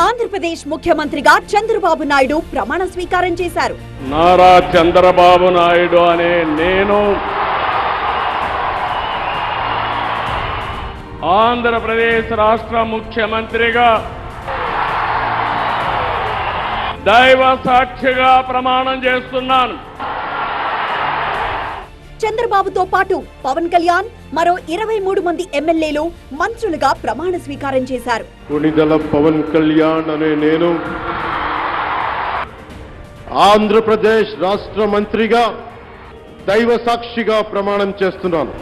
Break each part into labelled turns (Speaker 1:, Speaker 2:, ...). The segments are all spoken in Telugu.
Speaker 1: ఆంధ్రప్రదేశ్ ముఖ్యమంత్రిగా చంద్రబాబు నాయుడు ప్రమాణ స్వీకారం చేశారు.
Speaker 2: నారా చంద్రబాబు నాయుడు అనే నేను ఆంధ్రప్రదేశ్ రాష్ట్ర ముఖ్యమంత్రిగా దైవ సాక్షిగా ప్రమాణం చేస్తున్నాను.
Speaker 1: చంద్రబాబుతో పాటు పవన్ కళ్యాణ్ మరో 23 మంది ఎమ్మెల్యేలు మంత్రులుగా ప్రమాణ స్వీకారం చేశారు.
Speaker 3: కొణిదెల పవన్ కళ్యాణ్ అనే నేను ఆంధ్రప్రదేశ్ రాష్ట్ర మంత్రిగా దైవ సాక్షిగా ప్రమాణం చేస్తున్నాను.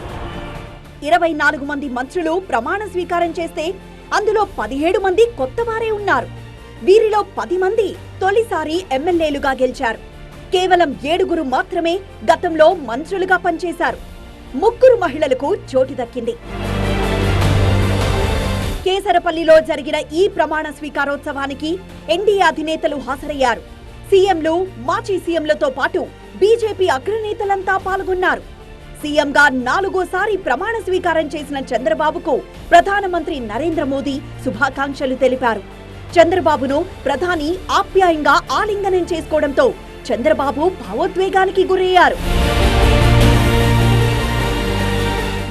Speaker 1: 24 మంది మంత్రులు ప్రమాణ స్వీకారం చేస్తే అందులో 17 మంది కొత్త వారే ఉన్నారు. వీరిలో 10 మంది తొలిసారి ఎమ్మెల్యేలుగా గెలిచారు. కేవలం 7 మాత్రమే గతంలో మంత్రులుగా పనిచేశారు. 3 మహిళలకు చోటు దక్కింది. కేసరపల్లిలో జరిగిన ఈ ప్రమాణ స్వీకారోత్సవానికి ఎన్డీఏ అధినేతలు హాజరయ్యారు. సీఎంలు, మాజీ సీఎంలతో పాటు బీజేపీ అగ్రనేతలంతా పాల్గొన్నారు. సీఎంగా 4వసారి ప్రమాణ స్వీకారం చేసిన చంద్రబాబుకు ప్రధానమంత్రి నరేంద్ర మోదీ శుభాకాంక్షలు తెలిపారు. చంద్రబాబును ప్రధాని ఆప్యాయంగా ఆలింగనం చేసుకోవడంతో చంద్రబాబు భావోద్వేగానికి గురయ్యారు.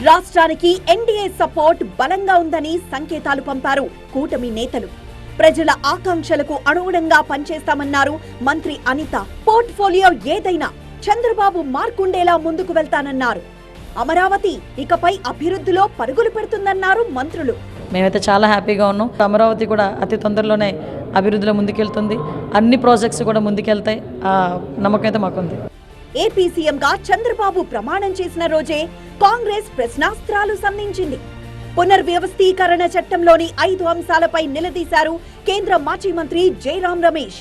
Speaker 1: రాష్ట్రానికి ఎన్డీఏ సపోర్ట్ బలంగా ఉందని సంకేతాలు పంపారు కూటమి నేతలు. ప్రజల ఆకాంక్షలకు అనుగుణంగా పనిచేస్తామన్నారు మంత్రి అనిత. పోర్ట్ఫోలియో ఏదైనా చంద్రబాబు మార్కుండేలా ముందుకు వెళ్తానన్నారు. అమరావతి ఇకపై అభివృద్ధిలో పరుగులు పెడుతుందన్నారు మంత్రులు.
Speaker 4: మేమైతే చాలా హ్యాపీగా ఉన్నాం. అమరావతి కూడా అతి తొందరలోనే అభివృద్ధిలో ముందుకెళ్తుంది. అన్ని ప్రాజెక్ట్స్ కూడా ముందుకెళ్తాయి. ఆ నమ్మకం అయితే మాకుంది.
Speaker 1: ఏపీ సీఎంగా చంద్రబాబు ప్రమాణం చేసిన రోజే కాంగ్రెస్ ప్రశ్నాస్త్రాలు సంధించింది. పునర్వ్యవస్థీకరణ చట్టంలోని 5 అంశాలపై నిలదీశారు కేంద్ర మాజీ మంత్రి జైరాం రమేష్.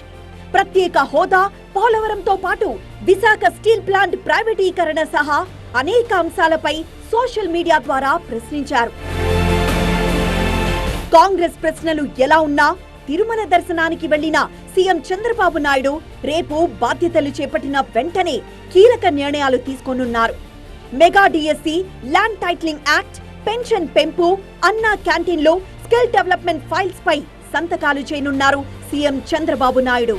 Speaker 1: ప్రత్యేక హోదా, పోలవరంతో పాటు విశాఖ స్టీల్ ప్లాంట్ ప్రైవేటీకరణ సహా అనేక అంశాలపై సోషల్ మీడియా ద్వారా ప్రశ్నించారు. కాంగ్రెస్ ప్రశ్నలు ఎలా ఉన్నా తిరుమల దర్శనానికి వెళ్లిన సీఎం చంద్రబాబు నాయుడు రేపు బాధ్యతలు చేపట్టిన వెంటనే కీలక నిర్ణయాలు తీసుకోనున్నారు. Mega DSC, land titling act, pension పెంపు, అన్నా క్యాంటీన్లో స్కిల్ డెవలప్మెంట్ ఫైల్స్ పై సంతకాలు చేయనున్నారు సీఎం చంద్రబాబు నాయుడు.